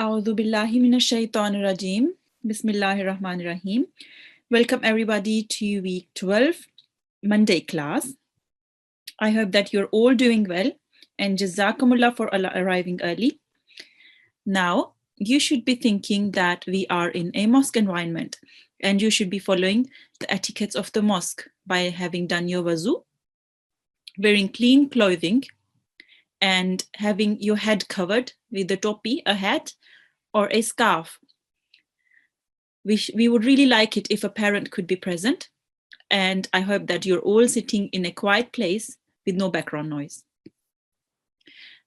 A'udhu billahi minash shaitanir rajeem. Bismillahir Rahmanir Rahim. Welcome everybody to week 12 Monday class. I hope that you're all doing well and jazakumullah for arriving early. Now, you should be thinking that we are in a mosque environment and you should be following the etiquettes of the mosque by having done your wuzu, wearing clean clothing, and having your head covered with a topi, a hat, or a scarf. We would really like it if a parent could be present, and I hope that you're all sitting in a quiet place with no background noise.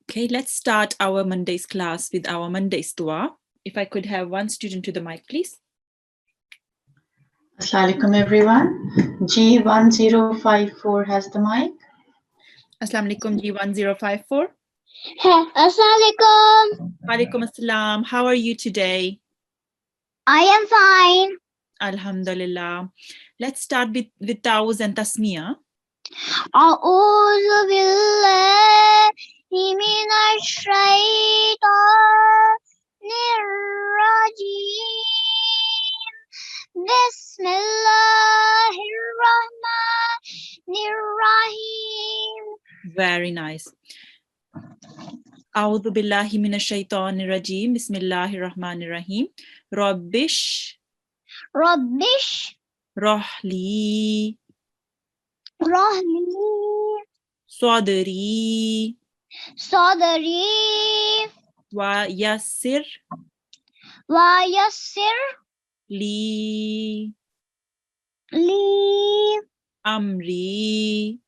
Okay, let's start our Monday's class with our Monday's dua. If I could have one student to the mic, please. Assalamu alaikum everyone. G1054 has the mic. Assalamu alaikum G1054. Assalamu alaikum. Walaikum assalam. How are you today? I am fine. Alhamdulillah. Let's start with Ta'awuz and Tasmiyah. A'udhu billahi minash shaitanir rajim. Bismillahir rahmanir rahim. Very nice. A'udhu billahi minash shaitanir rajeem. Bismillahir Rahmanir Rahim. Rabbish Rahli rahli Sadri sadri wa yassir wa yassir li li amri.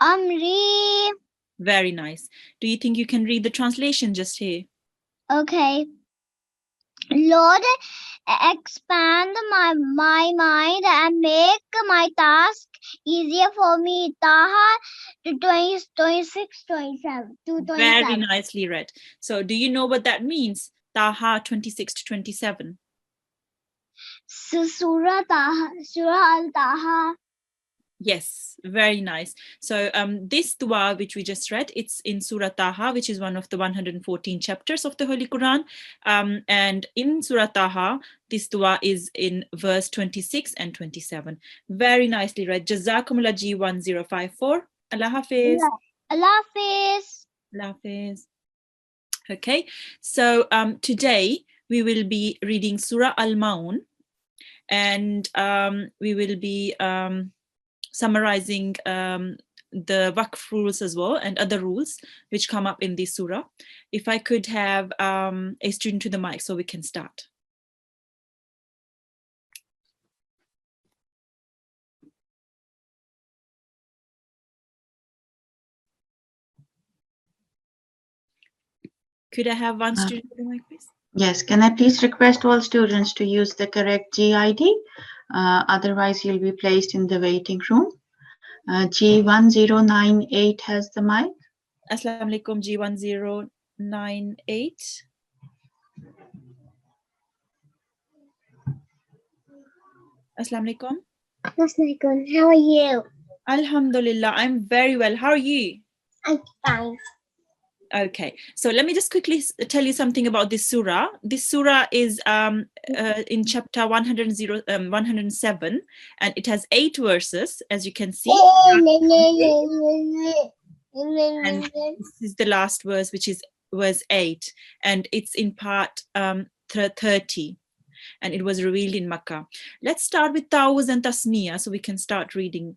amri. Very nice. Do you think you can read the translation just here? Okay. Lord, expand my mind and make my task easier for me. Taha 26, 27, to 27. Very nicely read. So do you know what that means? Taha 26 to 27. Surah Al-Taha. Yes, very nice. So this dua which we just read, it's in Surah Taha, which is one of the 114 chapters of the Holy Quran. And in Surah Taha, this dua is in verse 26 and 27. Very nicely read. Jazakumullah G1054. Allah Hafiz. Allah Hafiz. Allah Hafiz. Okay, so today we will be reading Surah Al-Maun, and we will be summarizing the waqf rules as well and other rules which come up in this surah. If I could have a student to the mic so we can start. Could I have one student to the mic, please? Yes, can I please request all students to use the correct GID? Otherwise, you'll be placed in the waiting room. G1098 has the mic. Assalamu alaikum G1098. Assalamu alaikum. Assalamu alaikum. How are you? Alhamdulillah, I'm very well. How are you? I'm fine. Okay, so let me just quickly tell you something about this surah. This surah is in chapter 107, and it has 8 verses, as you can see. And this is the last verse, which is verse 8, and it's in part 30, and it was revealed in Makkah. Let's start with Ta'awuz and Tasmiyah so we can start reading.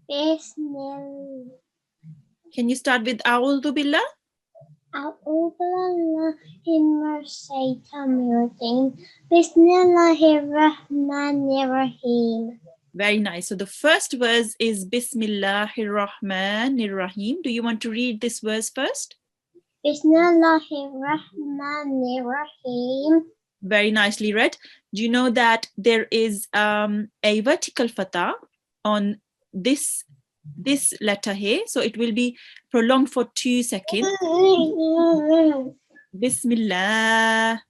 Bismillah. Can you start with A'udhu Billah? A'udhu billahi minash shaitanir rajim. Bismillahir rahmanir rahim. Very nice. So the first verse is Bismillahir Rahmanir Rahim. Do you want to read this verse first? Bismillahir rahmanir rahim. Very nicely read. Do you know that there is a vertical fatha on this letter here? So it will be prolonged for 2 seconds. Bismillah.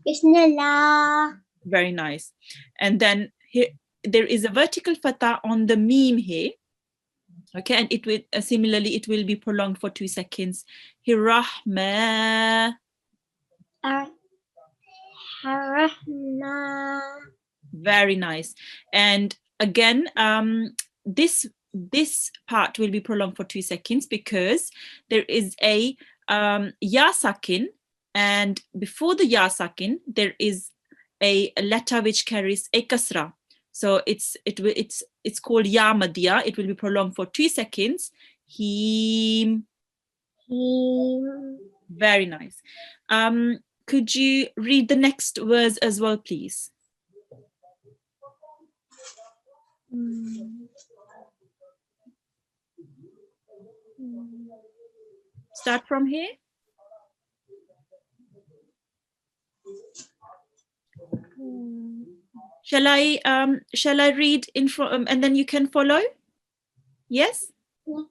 Bismillah. Very nice. And then here there is a vertical fatha on the meme here. Okay, and it will similarly it will be prolonged for 2 seconds Rahma. Ar-Rahman. Very nice. And again, this part will be prolonged for 2 seconds because there is a ya sakin, and before the ya sakin there is a letter which carries a kasra. So it's called ya madya. It will be prolonged for 2 seconds. Him. Very nice. Could you read the next words as well, please? Start from here. Shall I read in front and then you can follow? Yes? Yeah.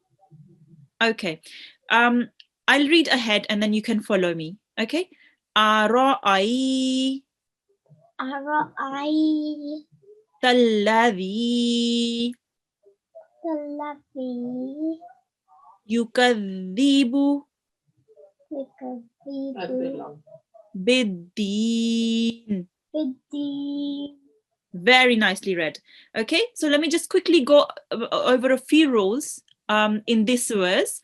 Okay. I'll read ahead and then you can follow me. Okay? Ara'i Alladhi Yukadhibu Biddin. Very nicely read. Okay, so let me just quickly go over a few rules in this verse.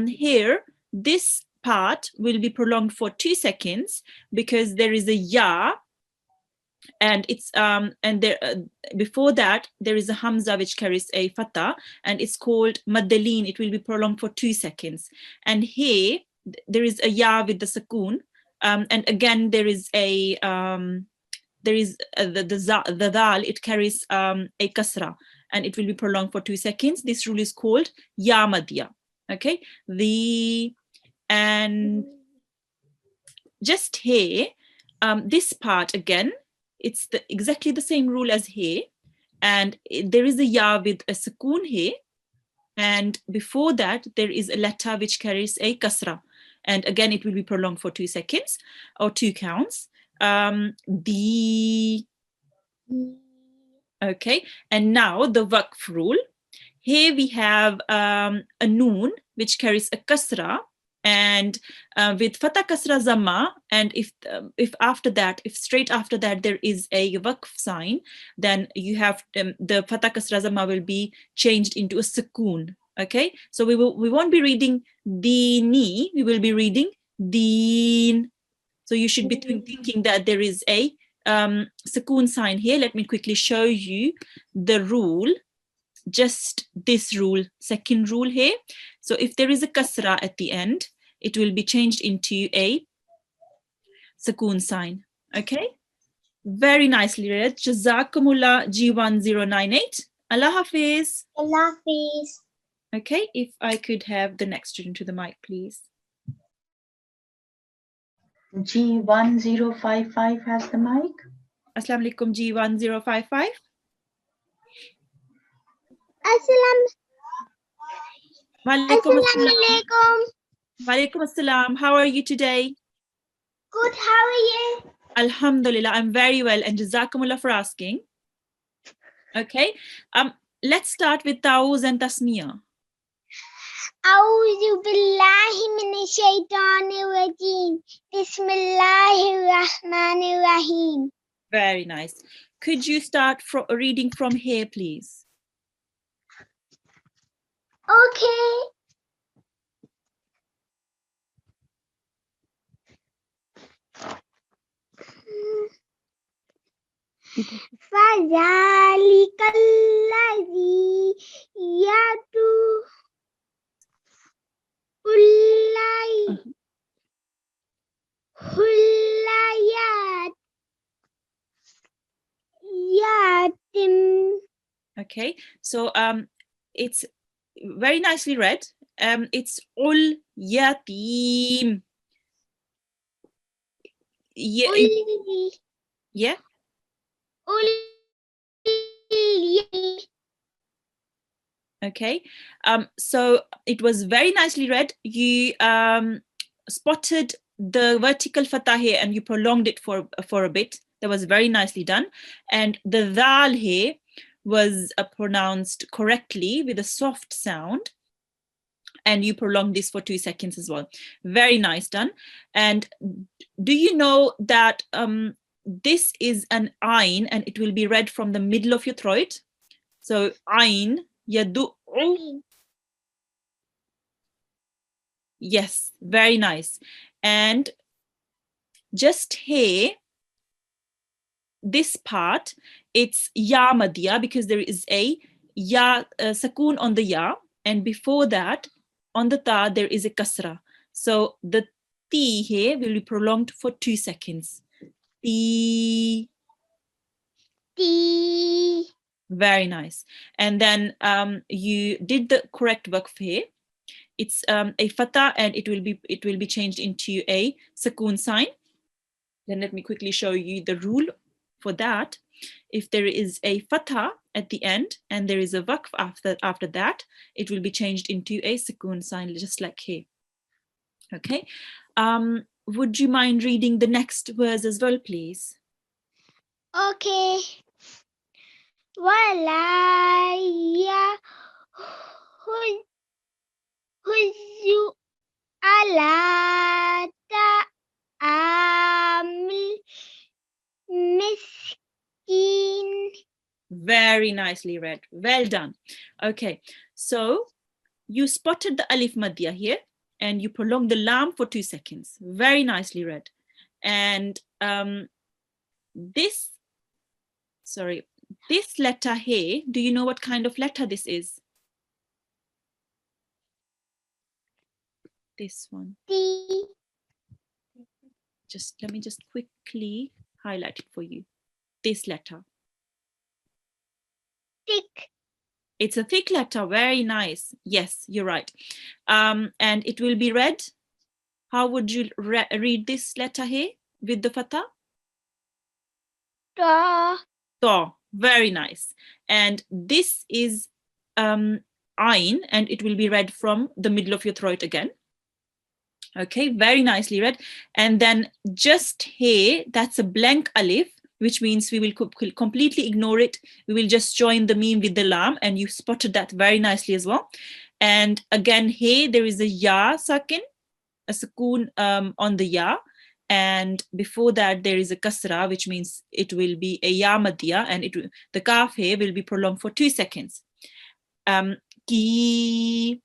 Here, this part will be prolonged for 2 seconds because there is a ya, and it's and there before that there is a hamza which carries a fatha, and it's called madalin. It will be prolonged for 2 seconds. And here there is a ya with the sakoon, and again there is a the dal. It carries a kasra, and it will be prolonged for 2 seconds. This rule is called ya madya. Okay, and just here, this part again, it's exactly the same rule as here, and there is a ya with a sakoon here, and before that there is a letter which carries a kasra, and again it will be prolonged for 2 seconds or 2 counts. Okay, and now the waqf rule. Here we have a noon which carries a kasra, and with fatha kasra zamma, and if after that, if straight after that there is a waqf sign, then you have the fatha kasra zamma will be changed into a sukoon. Okay, so we won't be reading dini, we will be reading deen. So you should be thinking that there is a sukoon sign here. Let me quickly show you the rule. Just this rule, second rule here. So if there is a kasra at the end, it will be changed into a sukoon sign. Okay, very nicely read. Jazakumullah G1098. Allah Hafiz. Allah Hafiz. Okay, if I could have the next student to the mic, please. G1055 has the mic. Assalamu alaikum, G1055. Assalamu alaikum. Walaikum assalam. How are you today? Good, how are you? Alhamdulillah, I'm very well, and jazakumullah for asking. Okay, let's start with Ta'awuz and Tasmiyah. A'udhu billahi minash shaitanir rajim. Bismillahir rahmanir rahim. Very nice. Could you start reading from here, please? Okay. فَذَلِكَ الَّذِي يَدُعُّ Okay, so it's very nicely read. It's ul yatim. Yeah. Okay, so it was very nicely read. You spotted the vertical fatah here and you prolonged it for a bit. That was very nicely done. And the dal here was pronounced correctly with a soft sound. And you prolong this for 2 seconds as well. Very nice, done. And do you know that this is an ayn and it will be read from the middle of your throat? So ayn, yadu. Yes, very nice. And just here, this part, it's ya madya because there is a ya sakoon on the ya, and before that on the ta there is a kasra. So the ti here will be prolonged for 2 seconds. Ti. T. Very nice. And then you did the correct waqf here. It's a fatha and it will be changed into a sakoon sign. Then let me quickly show you the rule for that. If there is a fatha at the end and there is a waqf after that, it will be changed into a sakoon sign, just like here. Okay. Would you mind reading the next verse as well, please? Okay. Wala ya huzu ala ta'amil miskin. Very nicely read. Well done. Okay, so you spotted the alif madya here and you prolonged the lam for 2 seconds. Very nicely read. And this letter here, do you know what kind of letter this is? This one. T. Let me just quickly highlight it for you. This letter. Thick. It's a thick letter. Very nice. Yes, you're right. And it will be read. How would you read this letter here with the fatha? Ta. Ta. Very nice. And this is ayn, and it will be read from the middle of your throat again. Okay, very nicely read. And then just here, that's a blank alif, which means we will completely ignore it. We will just join the meme with the lam, and you spotted that very nicely as well. And again, here there is a ya sakin, a sakoon on the ya, and before that there is a kasra, which means it will be a ya madya, and the kaf here will be prolonged for 2 seconds. Ki.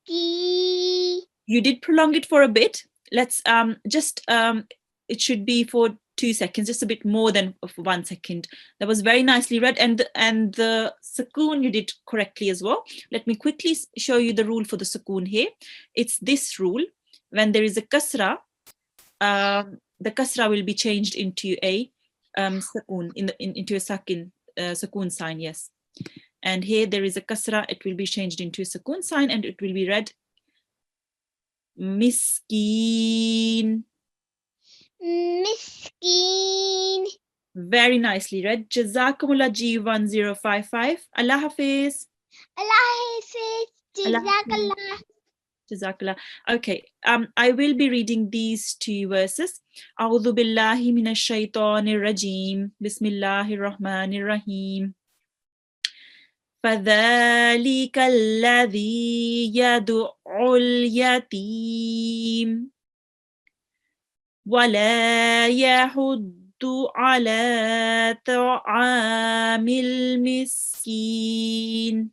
Ki. You did prolong it for a bit. Let's it should be for 2 seconds, just a bit more than 1 second. That was very nicely read, and the sakoon you did correctly as well. Let me quickly show you the rule for the sakoon here. It's this rule: when there is a kasra, the kasra will be changed into a sakoon, into a sakoon sign. Yes, and here there is a kasra; it will be changed into a sakoon sign, and it will be read miskin. Miskin. Very nicely read. Jazakumullah G1055. Allah Hafiz. Allah Hafiz. Jazakallah. Jazakallah. Okay, I will be reading these 2 verses. A'udhu billahi minash shaitanir rajim. Bismillahir rahmanir rahim. فَذَلِكَ الَّذِي يَدُعُّ الْيَتِيمَ وَلَا يَحُضُّ عَلَى طَعَامِ الْمِسْكِينِ.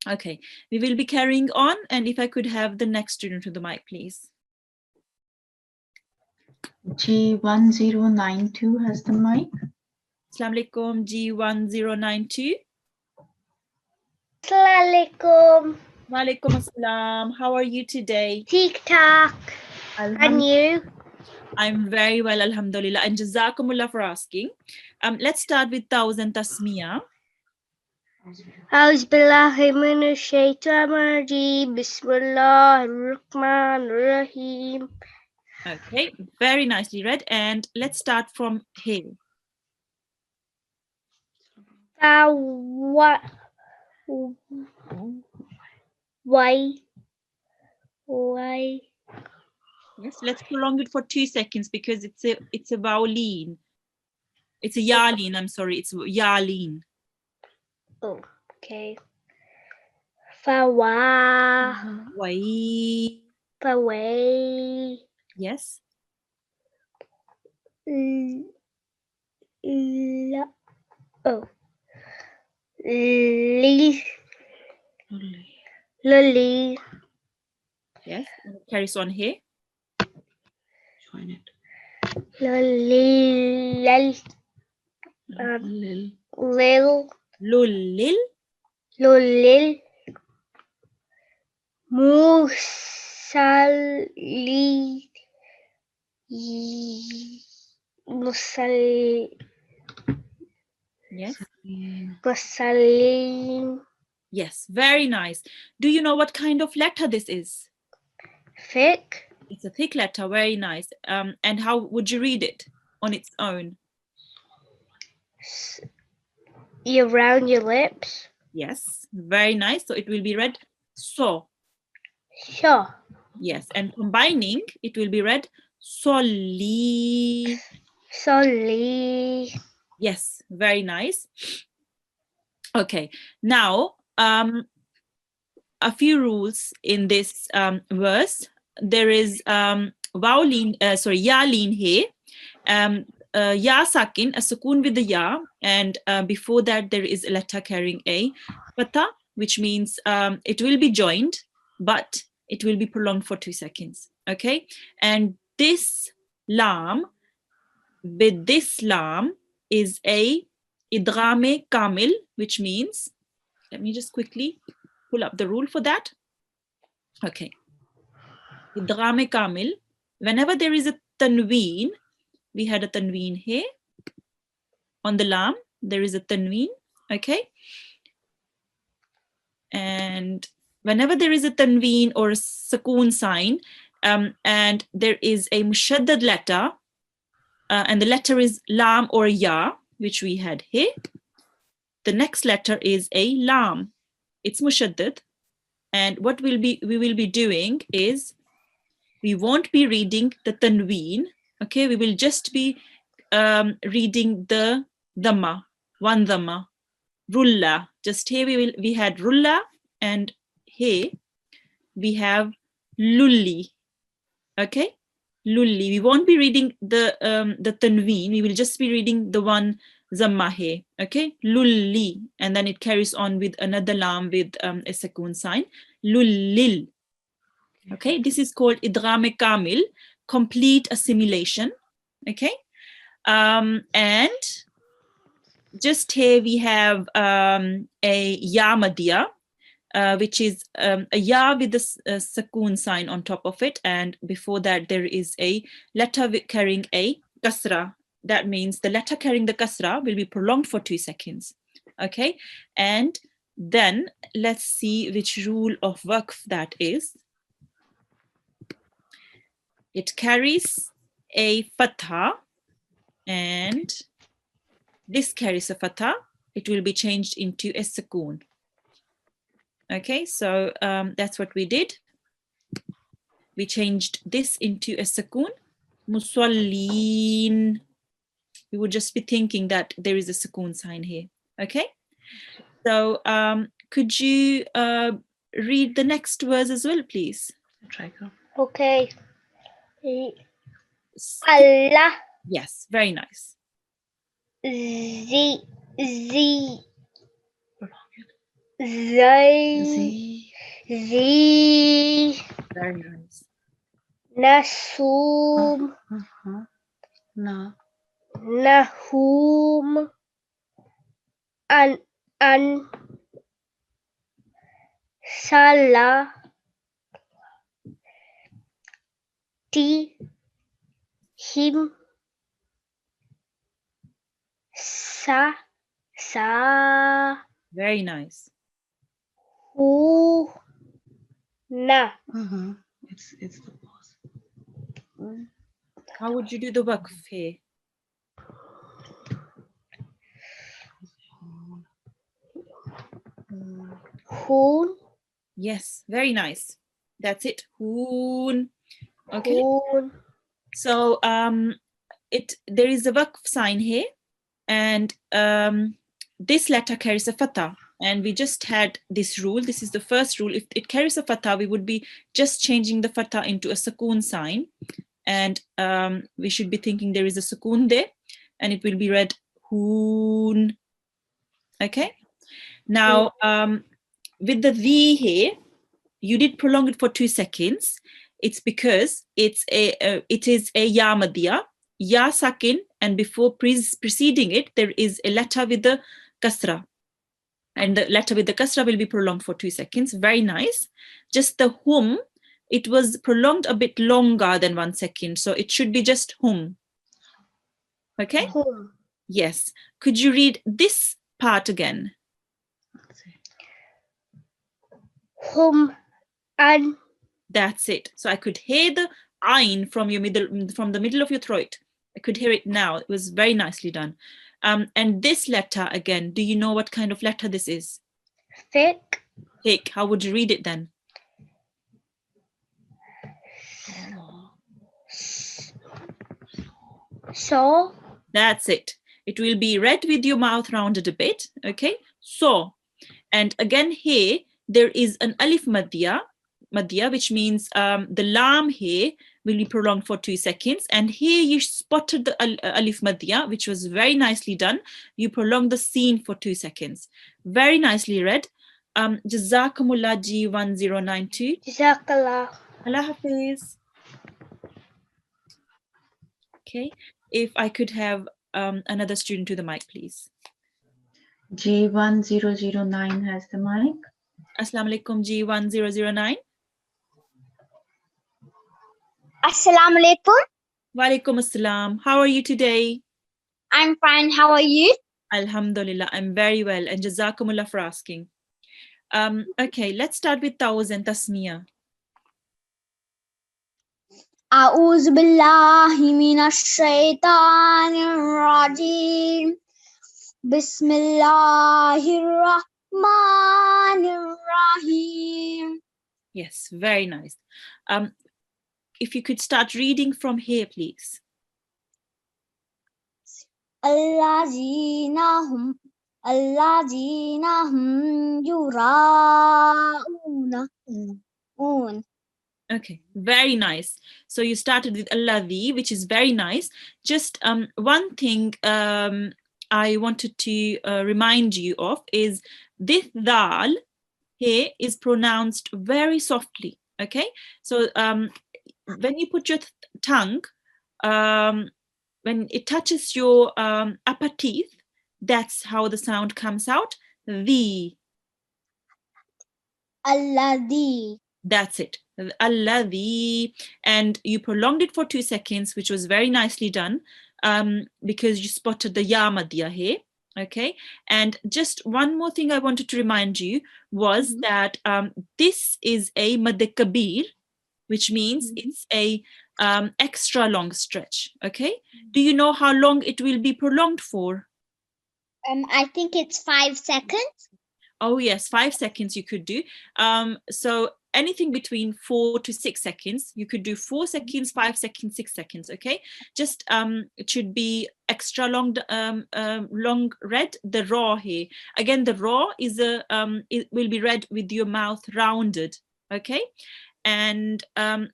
Okay, we will be carrying on, and if I could have the next student to the mic, please. G1092 has the mic. Assalamu alaikum, G1092. Assalamualaikum. Wa alaikum assalam. How are you today? TikTok. And you? I'm very well, alhamdulillah, and jazakumullah for asking. Let's start with Thousand Tasmiyah. أعوذ بالله من الشيطان الرجيم بسم الله الرحمن الرحيم. Okay, very nicely read. And let's start from here. Why? Yes, let's prolong it for 2 seconds because it's a vowleen. It's a yaleen. I'm sorry, it's yaleen. Oh, okay. Fawa. Wai. Faway. Yes. Oh. Lily. Yes. And it carries on here. Join it. Lil. Lil. Lil. Lulil. Lulil. Musali. Musal. Yes. Musalim. Yes. Very nice. Do you know what kind of letter this is? Thick. It's a thick letter. Very nice. And how would you read it on its own? You round your lips. Yes. Very nice. So it will be read so. Sure. Yes. And combining, it will be read soli. Solly. Yes. Very nice. Okay. Now, a few rules in this verse. There is ya leen here, ya sakin, a sukun with the ya, and before that there is a letter carrying a fatha, which means it will be joined, but it will be prolonged for 2 seconds. Okay, and this lam is a idghame kamil, which means, let me just quickly pull up the rule for that. Okay. Idgham kamil, whenever there is a tanween, we had a tanween here. On the lam, there is a tanween, okay? And whenever there is a tanween or a sukoon sign, and there is a mushaddad letter, and the letter is lam or ya, which we had here, the next letter is a lam. It's mushaddad. And what we will be doing is, we won't be reading the tanween, okay? We will just be reading the dhamma, one dhamma, rulla. Just here we had rulla, and here we have lulli, okay? Lulli. We won't be reading the tanween. We will just be reading the one dhamma here, okay? Lulli, and then it carries on with another lam with a sukoon sign, lullil. Okay, this is called idgham kamil, complete assimilation. Okay, and just here we have a ya madya, which is a ya with a sukoon sign on top of it, and before that there is a letter carrying a kasra. That means the letter carrying the kasra will be prolonged for 2 seconds. Okay, and then let's see which rule of waqf that is. It carries a fatha, and this carries a fatha. It will be changed into a sukoon. Okay, so that's what we did. We changed this into a sukoon. Musallin. We would just be thinking that there is a sukoon sign here. Okay, so could you read the next verse as well, please? Try go. Okay. Allah. Yes, very nice. Z. Z. Z. Z. Very nice. Nasum. Na. Nahum. An. Salah. Ti. Him. Sa. Very nice. Hu. Na. It's the pause. How would you do the waqf here? Hoon. Yes, very nice. That's it. Hoon. Okay. Hoon. So there is a waqf sign here, and this letter carries a fatha. And we just had this rule. This is the first rule. If it carries a fatha, we would be just changing the fatha into a sukoon sign. And we should be thinking there is a sukoon there, and it will be read hoon. Okay. Now, with the the here, you did prolong it for 2 seconds. It's because it is a ya madhiya, ya sakin, and before preceding it, there is a letter with the kasra. And the letter with the kasra will be prolonged for 2 seconds. Very nice. Just the hum, it was prolonged a bit longer than 1 second. So it should be just hum. Okay? Hum. Yes. Could you read this part again? Hum and That's it. So I could hear the ayn from your from the middle of your throat. I could hear it now. It was very nicely done. And this letter again, do you know what kind of letter this is? thick. Thick. How would you read it then? So. That's it. It will be read with your mouth rounded a bit. Okay. So, and again here, there is an alif madhiya, which means the lam here will be prolonged for 2 seconds. And here you spotted the alif madhiya, which was very nicely done. You prolonged the scene for 2 seconds. Very nicely read. Jazakumullah G1092. Jazakallah. Allah Hafiz. Okay. If I could have another student to the mic, please. G1009 has the mic. Assalamu alaikum, G1009. Assalamu alaikum. Wa alaikum assalam. How are you today? I'm fine. How are you? Alhamdulillah, I'm very well. And Jazakumullah for asking. Okay, let's start with Tawz and Tasmiyah. أعوذ بالله من الشيطان الرجيم بسم الله الرحمن الرحيم. Yes, very nice. If you could start reading from here, please. الذين هم يراءون. Okay, very nice. So you started with alladhi, which is very nice. Just one thing I wanted to remind you of is this dal here is pronounced very softly. Okay, so when you put your tongue, when it touches your upper teeth, that's how the sound comes out. The. Alladhi. That's it. Alladhi. And you prolonged it for 2 seconds, which was very nicely done because you spotted the ya madhiya here. Okay. And just one more thing I wanted to remind you was that this is a mad kabir, which means it's a extra long stretch. Okay. Do you know how long it will be prolonged for? I think it's 5 seconds. Oh yes, 5 seconds you could do. So anything between 4 to 6 seconds. You could do 4 seconds, 5 seconds, 6 seconds. Okay, just it should be extra long, long read. The raw here again. The raw is a it will be read with your mouth rounded. Okay, and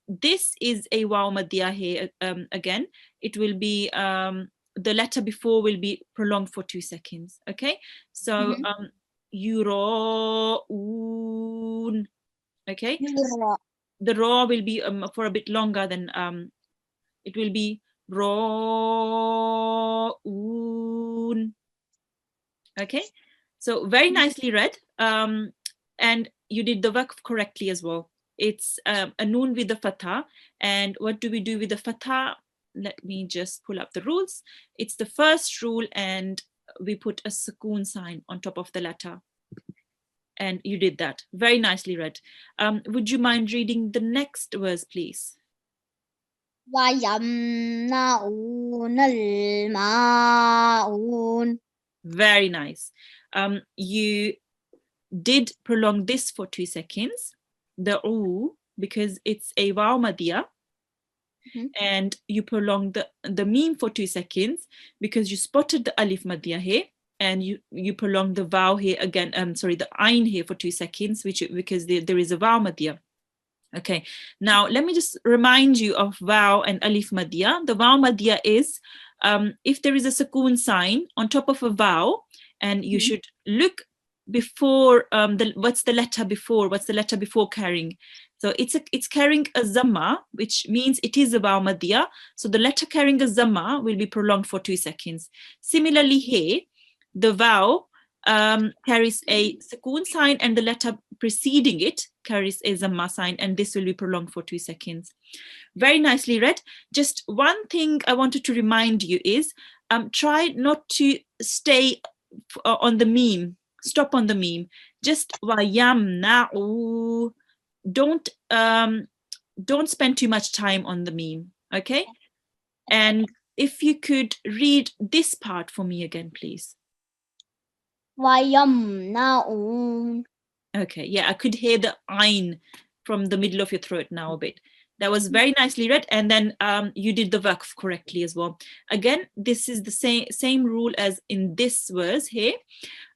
this is a waw madhiya here. Again, it will be the letter before will be prolonged for 2 seconds. Okay, so Yuraun. Okay, the raw will be for a bit longer than it will be Raun. Okay, so very nicely read, and you did the work correctly as well. It's a noon with the fatha. And what do we do with the fatha? Let me just pull up the rules. It's the first rule, and we put a sukoon sign on top of the letter. And you did that. Very nicely read. Would you mind reading the next verse, please? Very nice. You did prolong this for 2 seconds. The oo, because it's a waw madhiya. And you prolonged the meme for 2 seconds because you spotted the alif madhiya here. and you prolong the vowel here again, sorry, the ayn here for 2 seconds, because there is a vowel madiyah. Okay, now let me just remind you of vowel and alif madiyah. The vowel madiyah is if there is a sukoon sign on top of a vowel, and you should look before what's the letter before carrying. So it's carrying a zamma, which means it is a vowel madiyah. So the letter carrying a zamma will be prolonged for 2 seconds. Similarly here, the vowel carries a sukoon sign, and the letter preceding it carries a zamma sign, and this will be prolonged for 2 seconds. Very nicely read. Just one thing I wanted to remind you is try not to stay on the meme. Stop on the meme. Just wayamna'u. Don't spend too much time on the meme. Okay. And if you could read this part for me again, please. وَيَمْنَعُونَ. Okay, yeah, I could hear the ayn from the middle of your throat now a bit. That was very nicely read, and then you did the waqf correctly as well. Again, this is the same rule as in this verse here.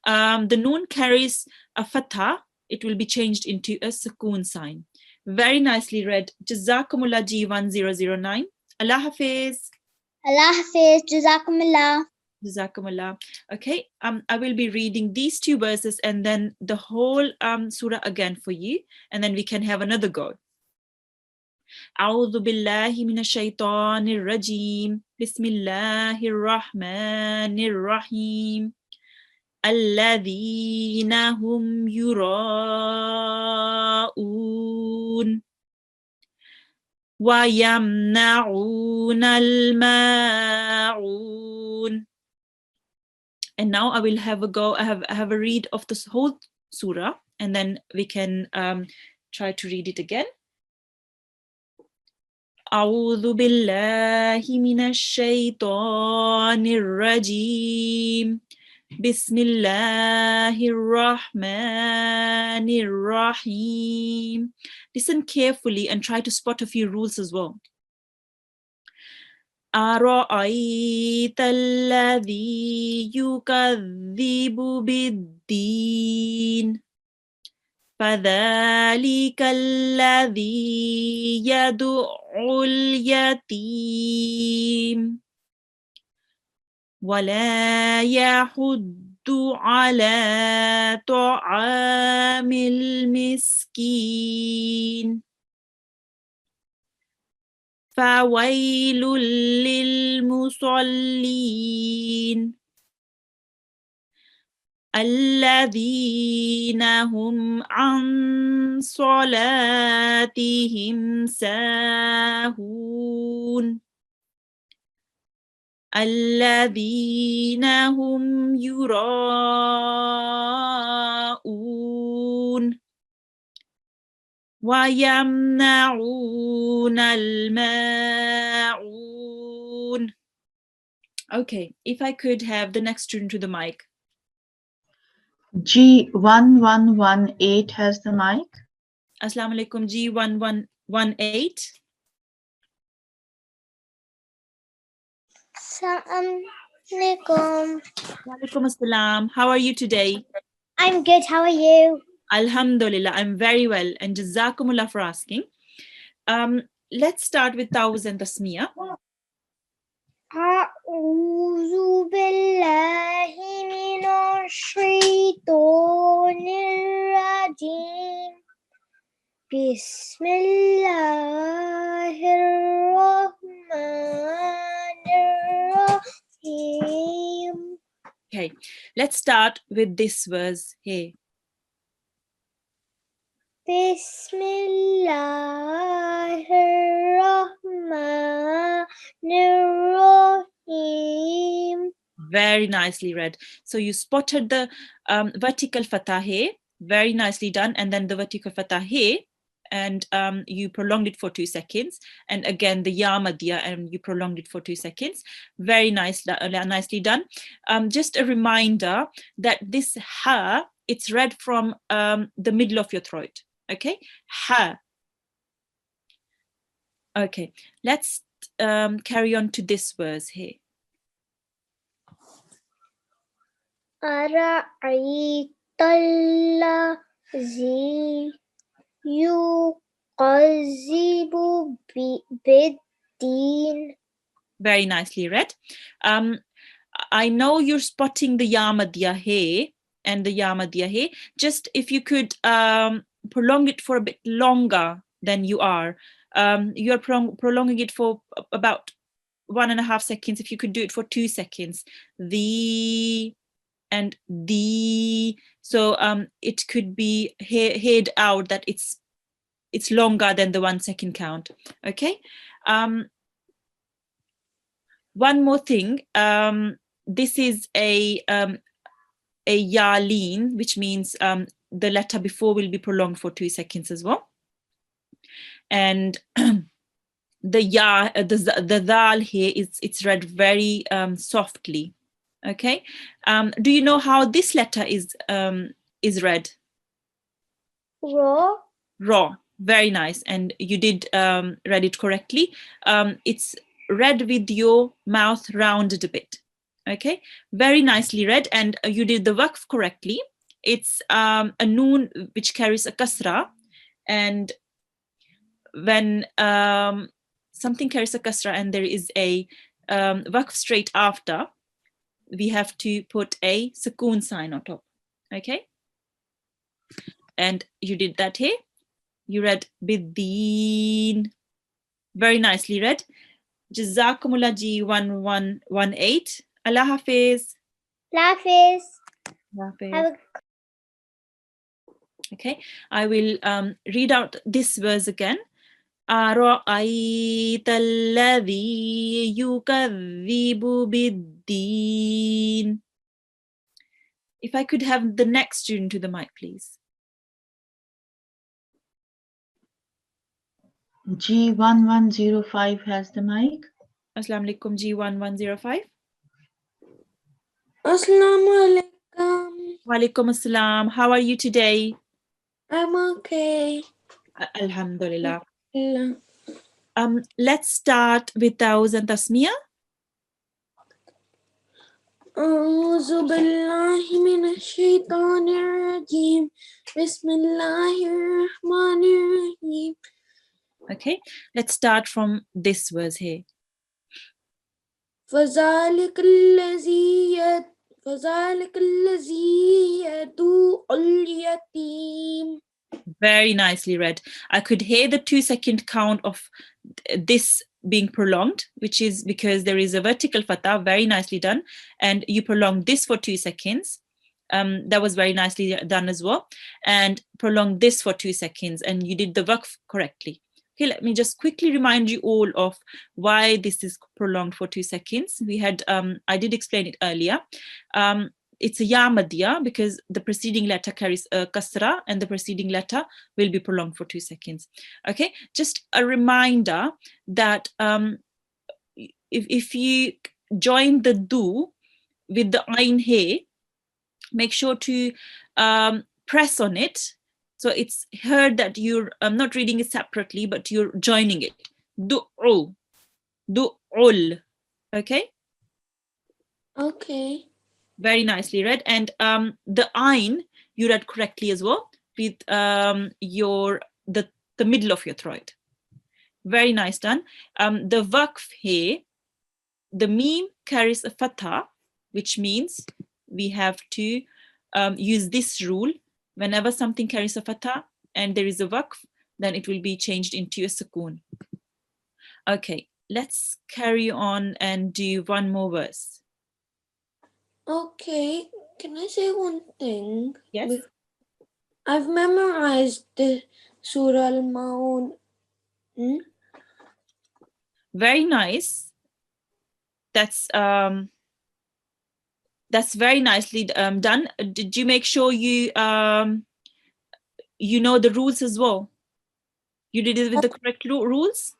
The noon carries a fatha. It will be changed into a sukoon sign. Very nicely read. Jazakumullah G1 009. Allah Hafiz. Allah Hafiz. Jazakumullah. Jazakumullah. Okay, I will be reading these 2 verses and then the whole surah again for you, and then we can have another go. أعوذ بالله من الشيطان الرجيم بسم الله الرحمن الرحيم الذين هم يراءون ويمنعون الماعون. And now I will have a go. I have a read of this whole surah, and then we can try to read it again. أعوذ بالله من الشيطان الرجيم بسم الله الرحمن الرحيم. Listen carefully and try to spot a few rules as well. أرأيت الذي يكذب بالدين فذلك الذي يدعو اليتيم ولا يحض على طعام المسكين فويل للمصلين الذين هم عن صلاتهم ساهون الذين هم يراءون وَيَمْنَعُونَ الْمَاعُونَ. Okay, if I could have the next student to the mic. G1118 has the mic. Assalamu alaikum, G1118. Assalamu alaikum. Walaikum assalam. How are you today? I'm good. How are you? Alhamdulillah, I'm very well, and jazakumullah for asking. Let's start with Tawuz and Tasmiyah. أعوذ بالله من الشيطان الرجيم بسم الله الرحمن الرحيم. Okay, let's start with this verse here. بسم الله الرحمن الرحيم. Very nicely read. So you spotted the vertical fatah here. Very nicely done. And then the vertical fatah here. And you prolonged it for 2 seconds. And again, the ya madiyah, and you prolonged it for 2 seconds. Very nicely done. Just a reminder that this ha, it's read from the middle of your throat. Okay, ha. Okay, let's carry on to this verse here. أرأيت الذي يكذب بالدين. Very nicely read. I know you're spotting the Yamadya here and the Yamadya here. Just if you could prolong it for a bit longer than you are. You're prolonging it for about 1.5 seconds. If you could do it for 2 seconds. The and the. So it could be heard out that it's longer than the 1 second count. Okay. One more thing. This is a yaleen, which means the letter before will be prolonged for 2 seconds as well. And the ya, the dal here it's read very softly. Okay. Do you know how this letter is read? Raw. Raw. Very nice. And you did read it correctly. It's read with your mouth rounded a bit. Okay, very nicely read, and you did the waqf correctly. It's a noon which carries a kasra, and when something carries a kasra and there is a waqf straight after, we have to put a sukoon sign on top. Okay, and you did that here. You read bideen. Very nicely read. Jazakumullah G1118. Allah Hafiz. Hafiz. Okay, I will read out this verse again. أَرَأَيْتَ الَّذِي يُكَذِّبُ بِالدِّينِ. If I could have the next student to the mic, please. G1105 has the mic. Assalamu alaikum G1105. Assalamu alaikum. Walaikum assalam. How are you today? I'm okay. Alhamdulillah. Yeah. Let's start with Tawz and Tasmiyah. أعوذ بالله من الشيطان الرجيم. بسم الله الرحمن الرحيم. Okay, let's start from this verse here. فذلك الذي يدعو اليتيم. Very nicely read. I could hear the 2 second count of this being prolonged, which is because there is a vertical fatah. Very nicely done. And you prolonged this for 2 seconds. That was very nicely done as well. And prolonged this for 2 seconds. And you did the waqf correctly. Okay, let me just quickly remind you all of why this is prolonged for 2 seconds. We had, I did explain it earlier. It's a yamadiyah because the preceding letter carries a kasra and the preceding letter will be prolonged for 2 seconds. Okay, just a reminder that if you join the do with the ain here, make sure to press on it. So it's heard that you're not reading it separately, but you're joining it. Du'u. Du'ul. Okay? Okay. Very nicely read. And the ain, you read correctly as well with the middle of your throat. Very nice done. The waqf here, the meme carries a fatha, which means we have to use this rule. Whenever something carries a fatha and there is a waqf, then it will be changed into a sukoon. Okay, let's carry on and do one more verse. Okay. Can I say one thing? Yes. I've memorized the Surah Al-Maun. Very nice. That's very nicely done. Did you make sure you you know the rules as well? You did it with the correct rules?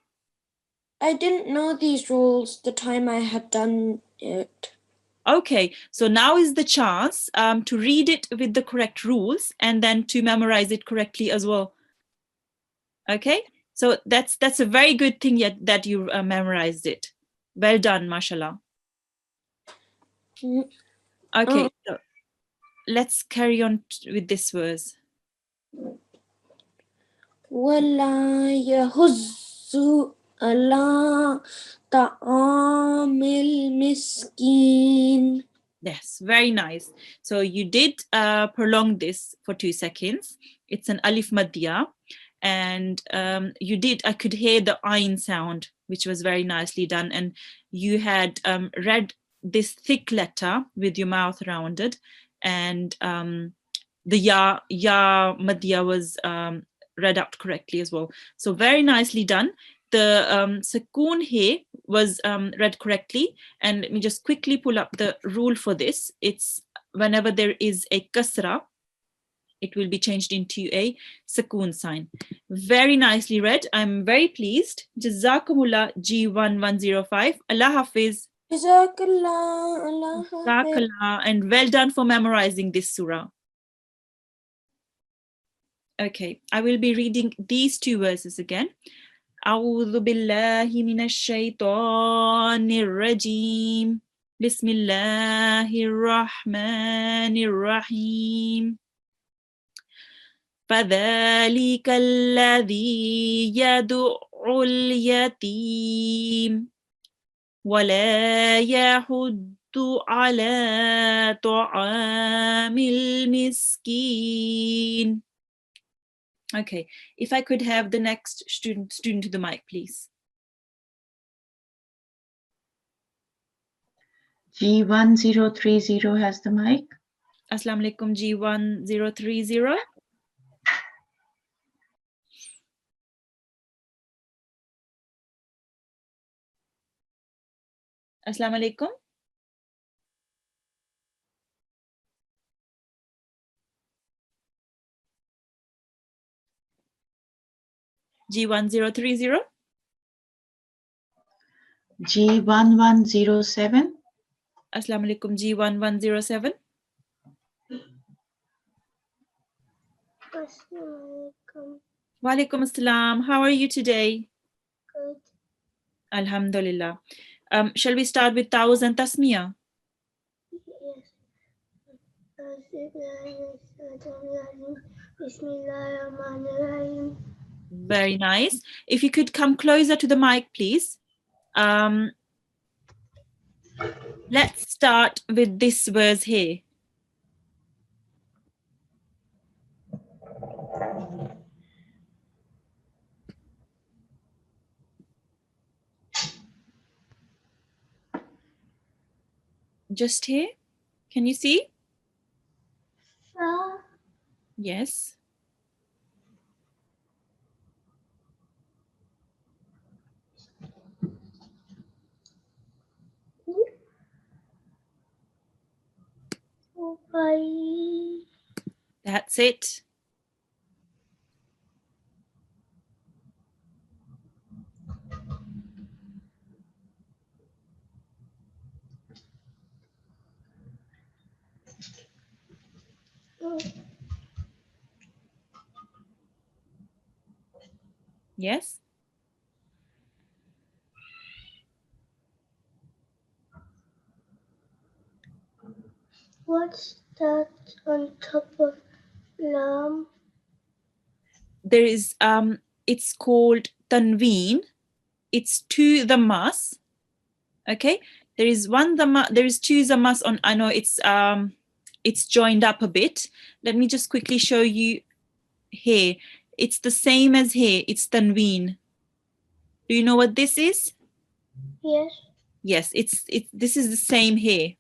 I didn't know these rules the time I had done it. Okay, so now is the chance to read it with the correct rules and then to memorize it correctly as well. Okay, so that's a very good thing that you memorized it. Well done, mashallah. Okay, so let's carry on with this verse. وَلَا يَحُضُّ عَلَى طَعَامِ الْمِسْكِينِ. Yes, very nice. So you did prolong this for 2 seconds. It's an alif madya, and I could hear the ayn sound, which was very nicely done. And you had read this thick letter with your mouth rounded, and the ya madya was read out correctly as well. So very nicely done. The sukoon here was read correctly. And let me just quickly pull up the rule for this. It's whenever there is a kasra, it will be changed into a sukoon sign. Very nicely read. I'm very pleased. Jazakumullah G1 105. Allah Hafiz. Jazakallah, Allah Hafiz. Jazakallah, and well done for memorizing this surah. Okay, I will be reading these 2 verses again. أعوذ بالله من الشيطان الرجيم بسم الله الرحمن الرحيم فذلك الذي يدعو اليتيم ولا يحض على طعام المسكين. Okay, if I could have the next student to the mic, please. G1030 has the mic. Assalamu alaikum G1030. Assalamu alaikum. G1030. G1107. Assalamu alaikum G1107. Assalamualaikum. Wa alaikum assalam. How are you today? Good. Alhamdulillah. Shall we start with Tawuz and Tasmiyah? Yes. Bismillahirrahmanirrahim. Very nice. If you could come closer to the mic, please. Let's start with this verse here. Just here. Can you see? Yes. That's it. Yes. What's that on top of lam? There is it's called tanween. It's to the mas. Okay, there is two zamas on. I know it's joined up a bit. Let me just quickly show you here. It's the same as here. It's tanween. Do you know what this is? Yes. Yes, this is the same here.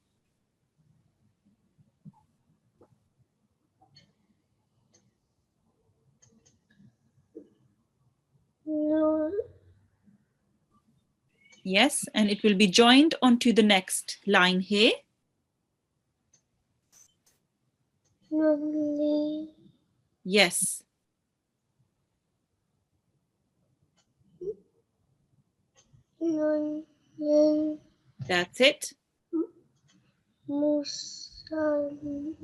No. Yes, and it will be joined onto the next line here. Nunli. Yes. Nunli. That's it. Musalli.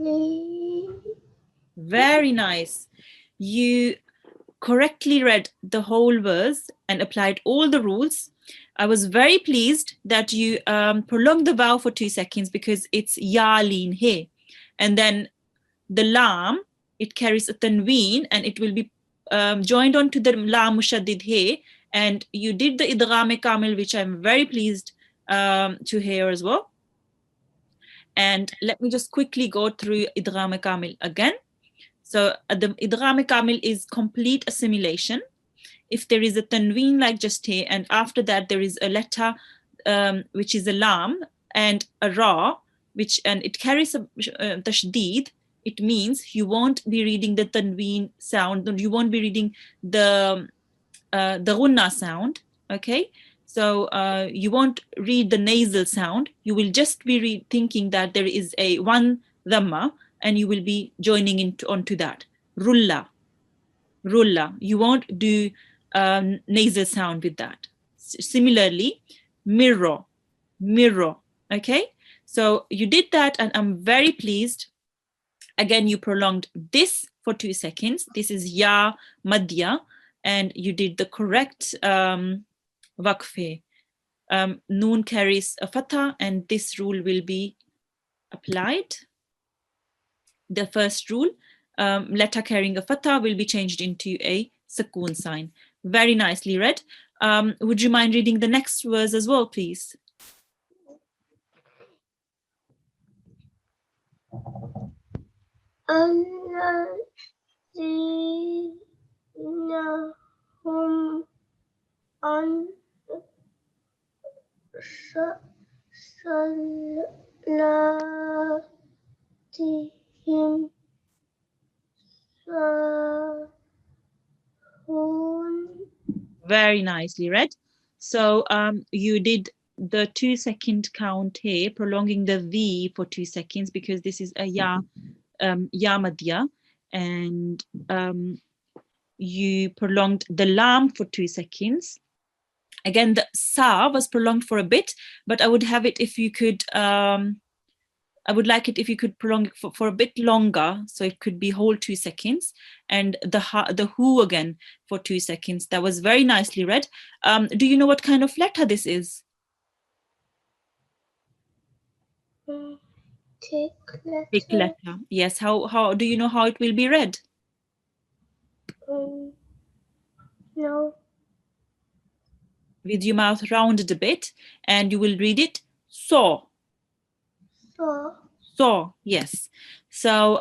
Very nice. You correctly read the whole verse and applied all the rules. I was very pleased that you prolonged the vowel for 2 seconds because it's ya lean here. And then the lam, it carries a tanween and it will be joined onto the lam mushaddid he, and you did the idgham kamil, which I'm very pleased to hear as well. And let me just quickly go through idgham kamil again. So the idgham kamil is complete assimilation. If there is a tanween like just here, and after that there is a letter which is a lam and a ra, and it carries a tashdid, it means you won't be reading the tanween sound, you won't be reading the gunna sound, okay? So you won't read the nasal sound, you will just be thinking that there is a one dhamma, and you will be joining onto that. Rulla, rulla, you won't do nasal sound with that. Similarly, mirror, mirror, okay? So you did that, and I'm very pleased. Again, you prolonged this for 2 seconds. This is ya madhya, and you did the correct waqf. Noon carries a fatha, and this rule will be applied. The first rule, letter carrying a fatha will be changed into a sukoon sign. Very nicely read. Would you mind reading the next verse as well, please? hum an salatihim sahun. Very nicely read. So you did the 2 second count here, prolonging the V for 2 seconds because this is a ya madhya, and you prolonged the lam for 2 seconds. Again, the sa was prolonged for a bit, but I would have it if you could, I would like it if you could prolong it for a bit longer, so it could be whole 2 seconds, and the hu again for 2 seconds. That was very nicely read. Do you know what kind of letter this is? Thick letter. Yes. How do you know how it will be read? No. With your mouth rounded a bit, and you will read it so. So, yes. So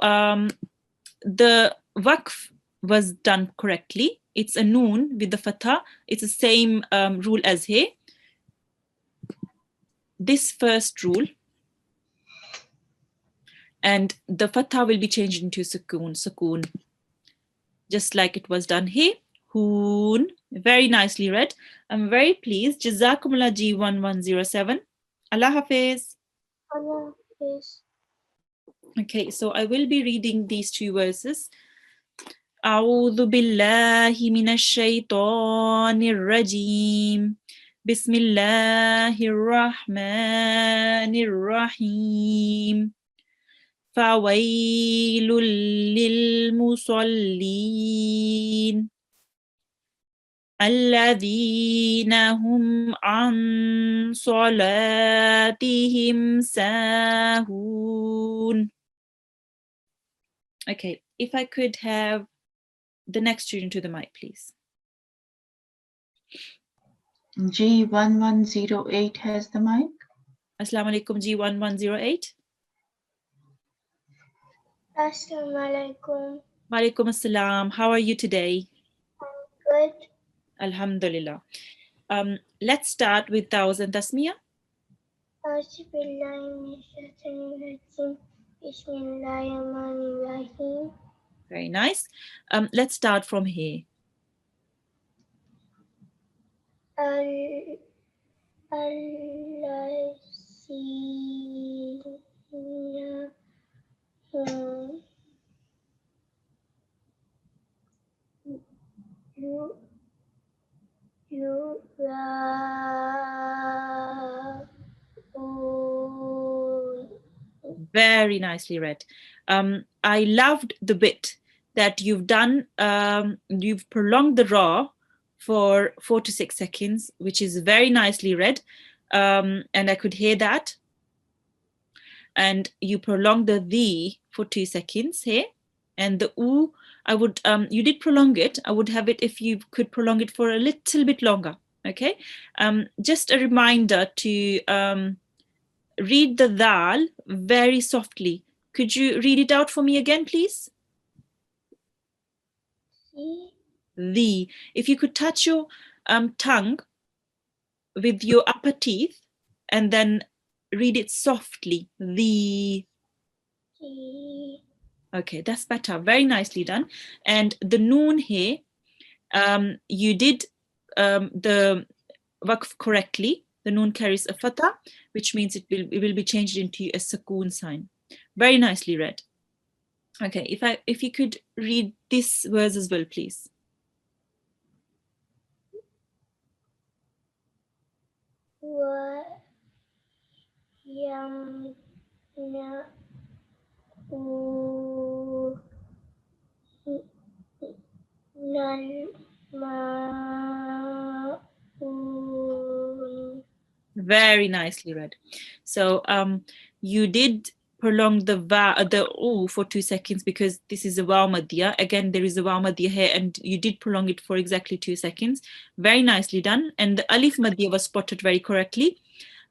the waqf was done correctly. It's a noon with the fatha. It's the same rule as here. This first rule, and the fatha will be changed into sukoon, just like it was done here. Hoon, very nicely read. I'm very pleased. Jazakumullah G1107. Allah Hafiz. Allah Hafiz. Okay, so I will be reading these 2 verses. أعوذ بالله من الشيطان الرجيم بسم الله الرحمن الرحيم فويل للمصلين الذين هم عن صلاتهم ساهون. Okay, if I could have the next student to the mic, please. G1108 has the mic. Assalamu alaikum, G1108. Assalamu alaikum. Wa alaikum assalam. How are you today? Good. Alhamdulillah. Let's start with Tawz and Tasmiyah. A'udhu billahi minash shaitanir rajim. Bismillahirrahmanirrahim. Very nice. Let's start from here. Very nicely read. I loved the bit that you've done. You've prolonged the ra for 4 to 6 seconds, which is very nicely read, and I could hear that. and you prolong the for 2 seconds here, and the oo, I would you did prolong it. I would have it if you could prolong it for a little bit longer. Okay, just a reminder to read the dal very softly. Could you read it out for me again, please? The. If you could touch your tongue with your upper teeth and then read it softly. The. Okay, that's better. Very nicely done. And the noon here, you did the waqf correctly. The noon carries a fatha, which means it will be changed into a sukoon sign. Very nicely read. Okay, if you could read this verse as well, please. Very nicely read. So you did prolong the oo for 2 seconds because this is a waw madhya. Again, there is a waw madhya here, and you did prolong it for exactly 2 seconds. Very nicely done. And the alif madhya was spotted very correctly.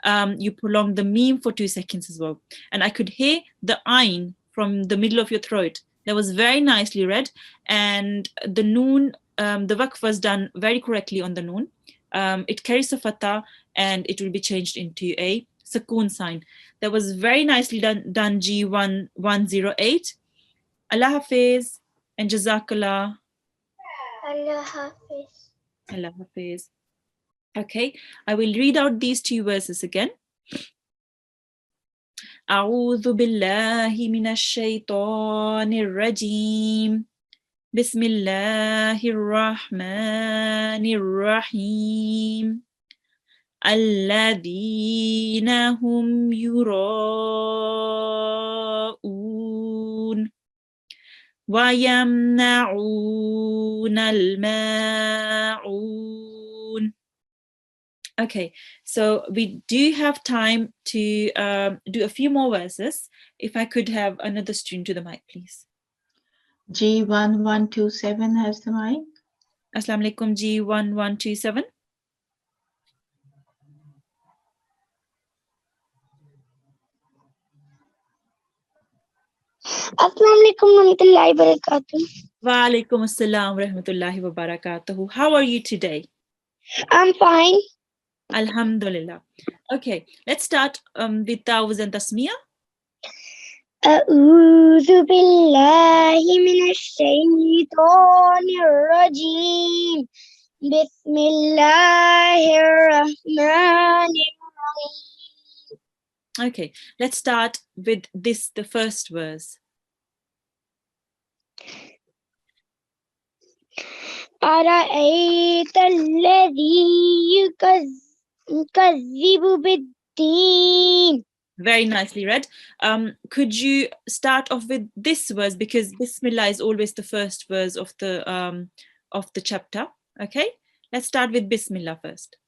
You prolonged the meme for 2 seconds as well. And I could hear the ayn from the middle of your throat. That was very nicely read. And the noon, the waqf was done very correctly on the noon. It carries a fatha and it will be changed into a sukoon sign. That was very nicely done G1 108. Allah Hafiz and Jazakallah. Allah Hafiz. Allah Hafiz. Okay, I will read out these 2 verses again. أعوذ بالله من الشيطان الرجيم بسم الله الرحمن الرحيم الذين هم يراءون ويمنعون الماعون. Okay, so we do have time to do a few more verses. If I could have another student to the mic, please. G1127 has the mic. Assalamu alaikum, G1127. Assalamu alaikum warahmatullahi wabarakatuh. Wa alaikum assalam rahmatullahi wa barakatuhu. How are you today? I'm fine. Alhamdulillah. Okay, let's start with Tawuz and Tasmiyah. أعوذ بالله من الشيطان الرجيم بسم الله الرحمن الرحيم. Okay, let's start with the first verse. أرأيت الذي يكذب بالدين. Very nicely read. Could you start off with this verse, because Bismillah is always the first verse of the chapter. Okay, let's start with Bismillah first.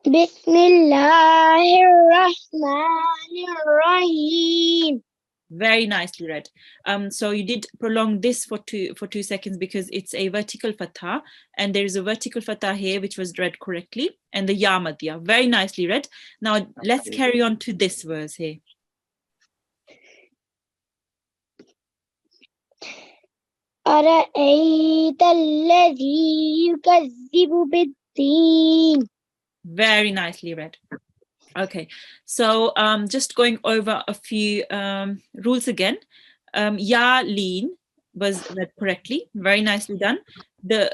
Bismillahirrahmanirrahim. Very nicely read. So you did prolong this for 2 seconds because it's a vertical fatha, and there is a vertical fatha here which was read correctly, and the ya madhya. Very nicely read. Now let's carry on to this verse here. أرأيت الذي يكذب بالدين. Very nicely read. Okay, so just going over a few rules again. Ya leen was read correctly. Very nicely done. The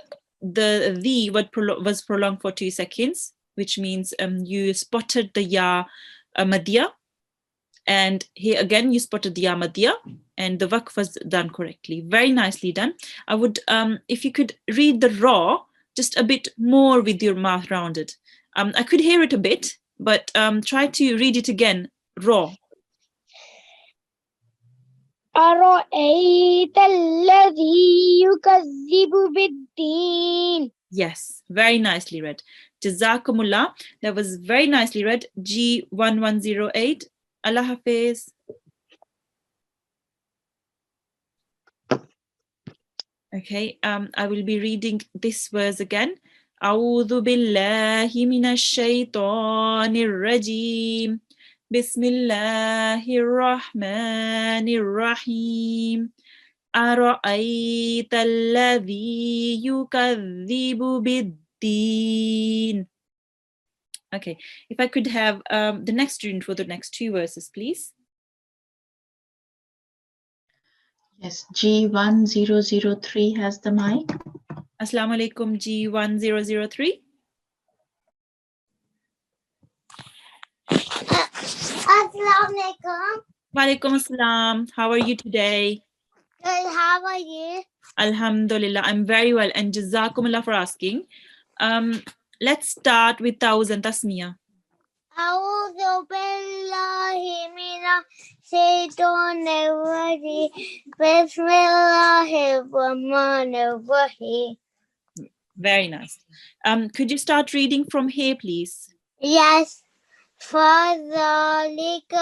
word was prolonged for 2 seconds, which means you spotted the ya madhya, and here again you spotted the ya madhya, and the waqf was done correctly. Very nicely done. I would, if you could read the raw just a bit more with your mouth rounded. I could hear it a bit, but try to read it again, raw. أرأيت الذي يكذب بالدين. Yes, very nicely read. Jazakumullah. That was very nicely read. G1108. Allah Hafiz. Okay, I will be reading this verse again. أعوذ بالله من الشيطان الرجيم بسم الله الرحمن الرحيم أرأيت الذي يكذب بالدين. Okay, if I could have the next student for the next two verses, please. Yes, G1003 has the mic. Assalamu alaikum, G1003. Assalamualaikum. Walaikum assalam. How are you today? Good, how are you? Alhamdulillah, I'm very well, and Jazakumullah for asking. Let's start with Thousand Tasmiyah. أعوذ بالله من الشيطان الرجيم بسم الله الرحمن الرحيم. Very nice. Could you start reading from here, please? Yes. فذلك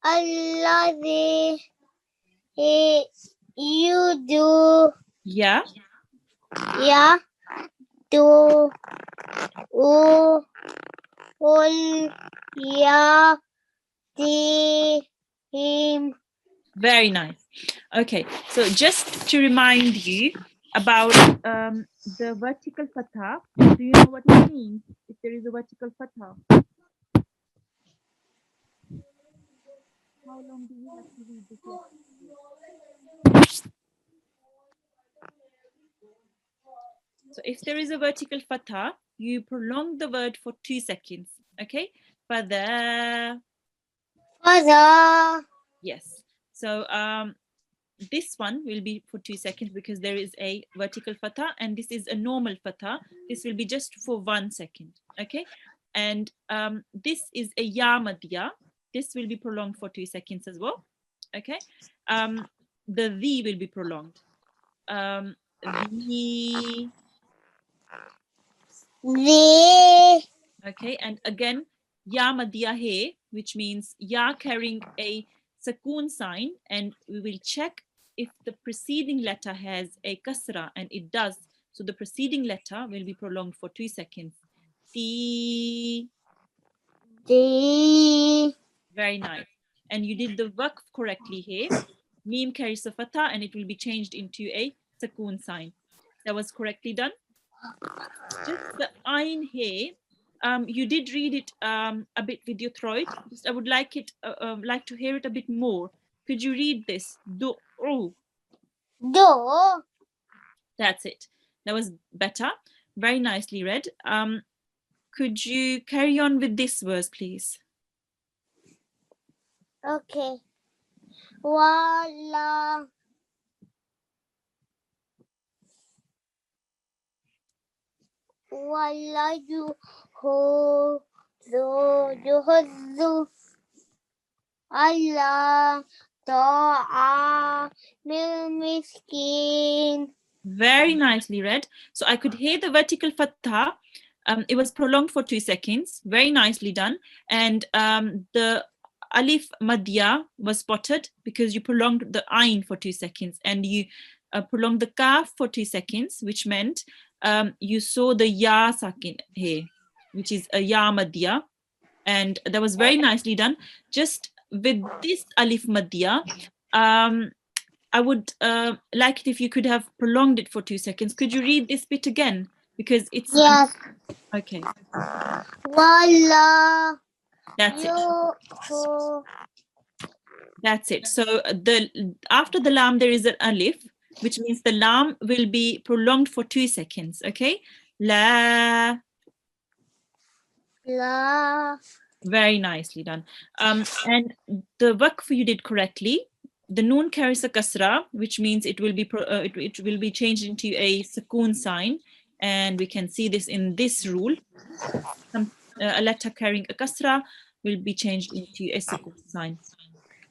الذي يدعو Yeah. يدعو اليتيم. Very nice. Okay, so just to remind you about the vertical fatha, do you know what it means if there is a vertical fatha? How long do you have to read this lesson? So if there is a vertical fatha, you prolong the word for 2 seconds. Okay? Fatha. Father. Yes. So this one will be for 2 seconds because there is a vertical fatha, and this is a normal fatha. This will be just for 1 second. Okay? And this is a ya madya. This will be prolonged for 2 seconds as well. Okay? The the will be prolonged. The. Okay, and again, ya madya hai, which means ya carrying a sakoon sign, and we will check if the preceding letter has a kasra, and it does. So the preceding letter will be prolonged for 2 seconds. The. Very nice. And you did the waqf correctly here. Mim carries a fatha, and it will be changed into a sakoon sign. That was correctly done. Just the ayn here, you did read it a bit with your throat. Just I would like to hear it a bit more. Could you read this? Do. That's it. That was better. Very nicely read. Could you carry on with this verse, please? Okay. Wala. Wala yuhazzu Allah ta'amil miskin. Very nicely read. So I could hear the vertical fatha. It was prolonged for 2 seconds. Very nicely done. And the alif madya was spotted because you prolonged the ayn for 2 seconds, and you prolonged the kaf for 2 seconds, which meant you saw the ya sakin here, which is a ya madya, and that was very nicely done. Just with this alif madya, I would like it if you could have prolonged it for 2 seconds. Could you read this bit again? Because it's... Yes. Okay. Wala. That's it. That's it. So after the lam, there is an alif, which means the lam will be prolonged for 2 seconds. Okay? La. Very nicely done. And the waqf you did correctly. The noon carries a kasra, which means it will be it will be changed into a sakoon sign, and we can see this in this rule. A letter carrying a kasra will be changed into a sakoon sign.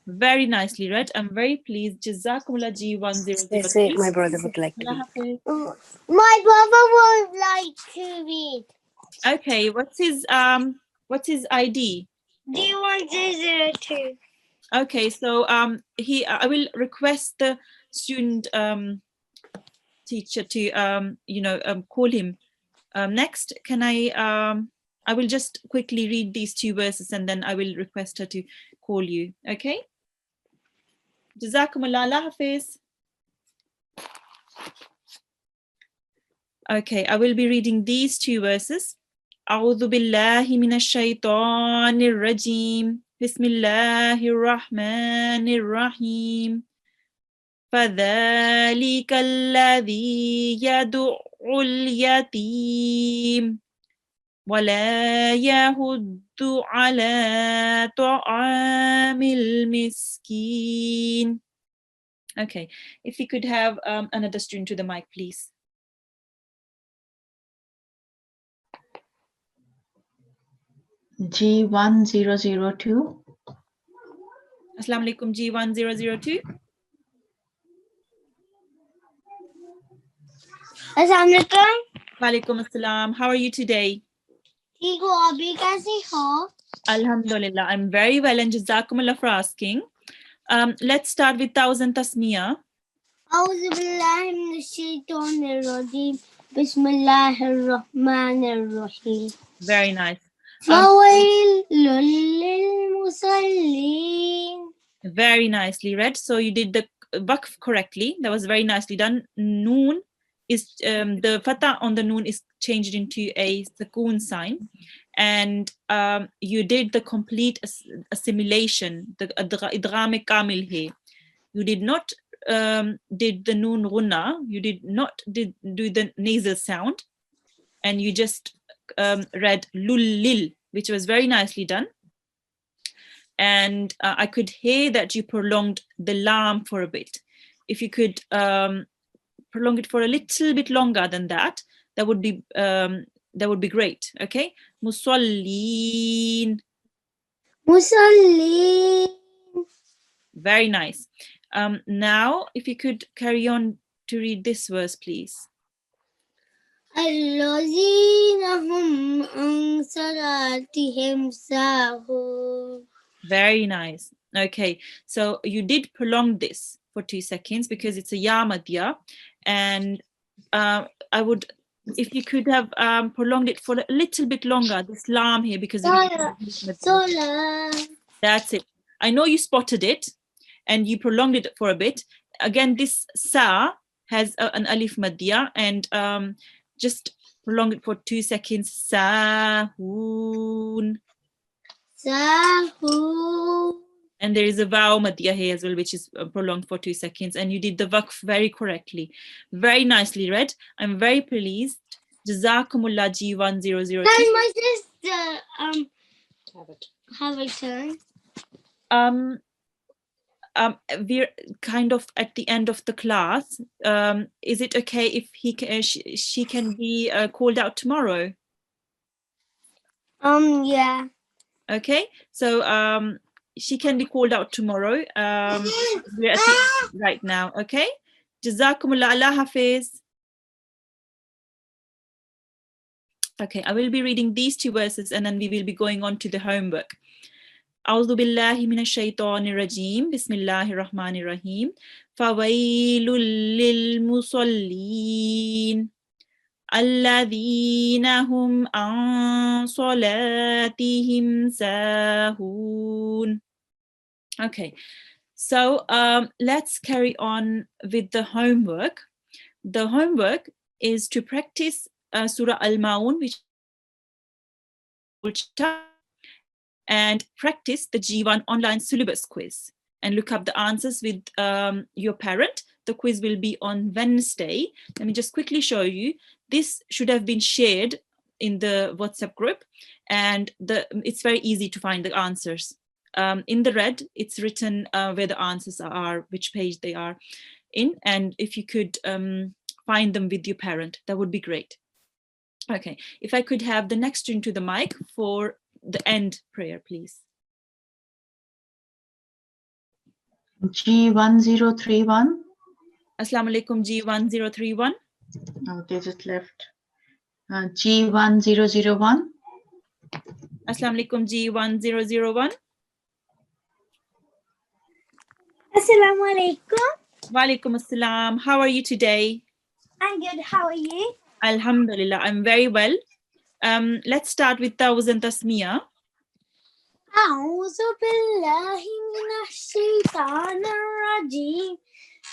Very nicely read. I'm very pleased. Jazakumullah G1003. My brother would like to Allah read. Hafiz. My brother would like to read. Okay, what's his ID? D1002. Okay, so I will request the student teacher to call him next. Can I will just quickly read these two verses and then I will request her to call you. Okay? Jazakumullah. Allah Hafiz. Okay, I will be reading these two verses. أعوذ بالله من الشيطان الرجيم بسم الله الرحمن الرحيم فذلك الذي يدعو اليتيم ولا يحض على طعام المسكين. Okay, if we could have another student to the mic, please. G1002. Assalamu alaikum, G1002. Assalamualaikum. Walaikum assalam. How are you today? ठीक हो अभी कैसे हो? Alhamdulillah, I'm very well and Jazakumullah for asking. Let's start with Thousand Tasmiyah. أعوذ بالله من الشيطان الرجيم بسم الله الرحمن الرحيم. Very nice. فويل للمصلين. Very nicely read. So you did the waqf correctly. That was very nicely done. Noon is the fatha on the noon is changed into a sukoon sign, and you did the complete assimilation, the idgham kamil hai. You did not did the noon ghunna. You did not do the nasal sound, and you just read lul, which was very nicely done. And I could hear that you prolonged the lam for a bit. If you could prolong it for a little bit longer than that, that would be great. Okay, musallin. Musallin. Very nice. Now, if you could carry on to read this verse, please. الذين هم عن صلاتهم ساهون. Very nice. Okay, so you did prolong this for 2 seconds because it's a ya madya, and I would, if you could have prolonged it for a little bit longer, this lam here, because that's it. I know you spotted it and you prolonged it for a bit. Again, this sa has an alif madya, and just prolong it for 2 seconds. Sahun. Sahun. And there is a vaw madya here as well, which is prolonged for 2 seconds. And you did the waqf very correctly. Very nicely read. I'm very pleased. Jazakumullah G1002. Can my sister have a turn? We're kind of at the end of the class. Is it okay if she can be called out tomorrow? Yeah. Okay, so she can be called out tomorrow. We're at the end right now. Okay, Jazakumullah. Allah Hafiz. Okay, I will be reading these two verses and then we will be going on to the homework. أعوذ بالله من الشيطان الرجيم بسم الله الرحمن الرحيم فويل للمصلين الذين هم عن صلاتهم ساهون. Okay, so let's carry on with the homework. The homework is to practice Surah Al-Ma'un, which and practice the G1 online syllabus quiz and look up the answers with your parent. The quiz will be on Wednesday. Let me just quickly show you. This should have been shared in the WhatsApp group, and it's very easy to find the answers. In the red, it's written where the answers are, which page they are in, and if you could find them with your parent, that would be great. Okay, if I could have the next student to the mic for the end prayer, please. G1031. Assalamu alaikum G1031. Oh, they just left. G1001. Assalamu alaikum G1001. Assalamu alaikum. Wa alaikum assalam. How are you today? I'm good. How are you? Alhamdulillah, I'm very well. Let's start with Tawz and Tasmiyah. أعوذ بالله من الشيطان الرجيم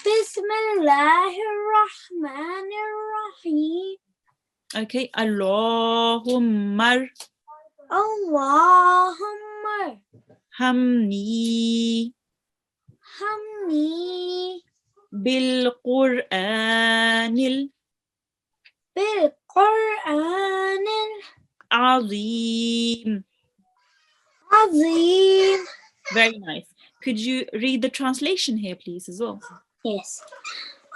بسم الله الرحمن الرحيم Okay, Allahumma اللهم hamni همني Bil-Qur'anil بالقرآن Azim. العظيم. Very nice. Could you read the translation here, please, as well? Yes.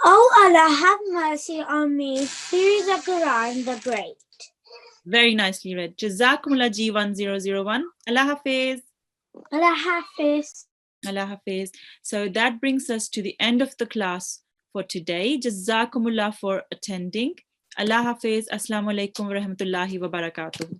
Oh Allah, have mercy on me through the Quran the Great. Very nicely read. Jazakumullah G1001. Allah Hafiz. Allah Hafiz. Allah Hafiz. So that brings us to the end of the class for today. Jazakumullah for attending. Allah Hafiz. Assalamu alaikum wa rahmatullahi wa barakatuh.